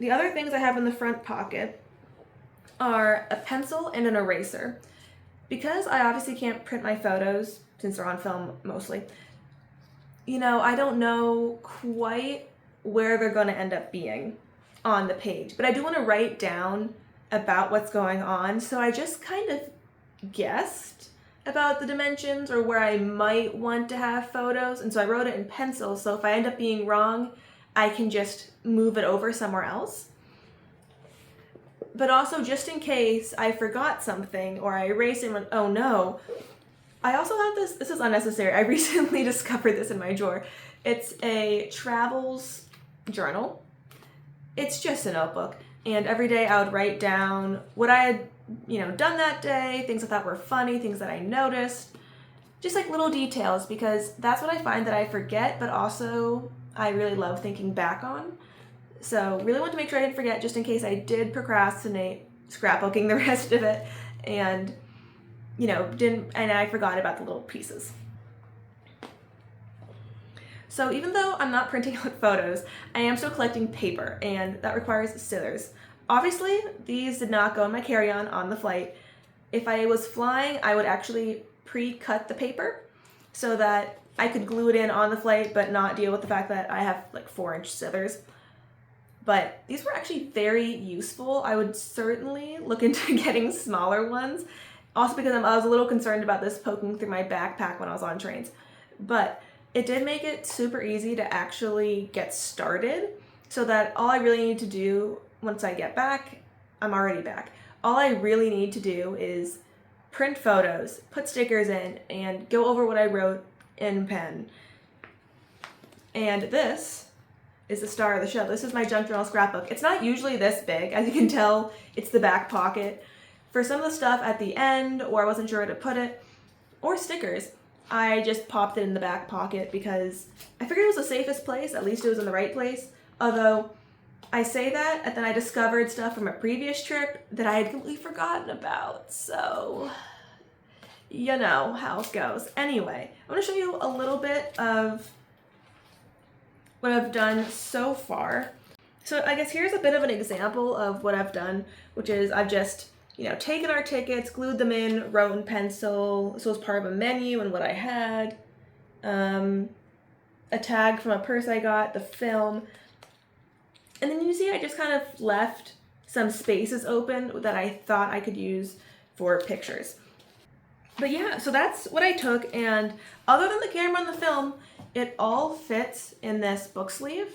The other things I have in the front pocket are a pencil and an eraser. Because I obviously can't print my photos, since they're on film mostly, I don't know quite where they're going to end up being on the page. But I do want to write down about what's going on, so I just kind of guessed about the dimensions or where I might want to have photos, and so I wrote it in pencil, so if I end up being wrong, I can just move it over somewhere else. But also, just in case I forgot something or I erased it and went, oh no, I also have this is unnecessary, I recently discovered this in my drawer. It's a travels journal. It's just a notebook, and every day I would write down what I had done that day, things I thought were funny, things that I noticed, just like little details, because that's what I find that I forget, but also I really love thinking back on. So really want to make sure I didn't forget, just in case I did procrastinate scrapbooking the rest of it and I forgot about the little pieces. So even though I'm not printing out photos, I am still collecting paper, and that requires scissors. Obviously, these did not go in my carry-on on the flight. If I was flying, I would actually pre-cut the paper so that I could glue it in on the flight but not deal with the fact that I have like 4-inch scissors. But these were actually very useful. I would certainly look into getting smaller ones. Also because I was a little concerned about this poking through my backpack when I was on trains. But it did make it super easy to actually get started, so that all I really need to do once I get back, I'm already back. All I really need to do is print photos, put stickers in, and go over what I wrote in pen. And this is the star of the show. This is my junk journal scrapbook. It's not usually this big. As you can tell, it's the back pocket. For some of the stuff at the end, or I wasn't sure where to put it, or stickers, I just popped it in the back pocket because I figured it was the safest place. At least it was in the right place. Although I say that, and then I discovered stuff from a previous trip that I had completely forgotten about. So, you know how it goes. Anyway, I want to show you a little bit of what I've done so far. So I guess here's a bit of an example of what I've done, which is I've just taken our tickets, glued them in, wrote in pencil, so it was part of a menu and what I had, a tag from a purse I got, the film, and then you see I just kind of left some spaces open that I thought I could use for pictures. But yeah, so that's what I took, and other than the camera and the film, it all fits in this book sleeve.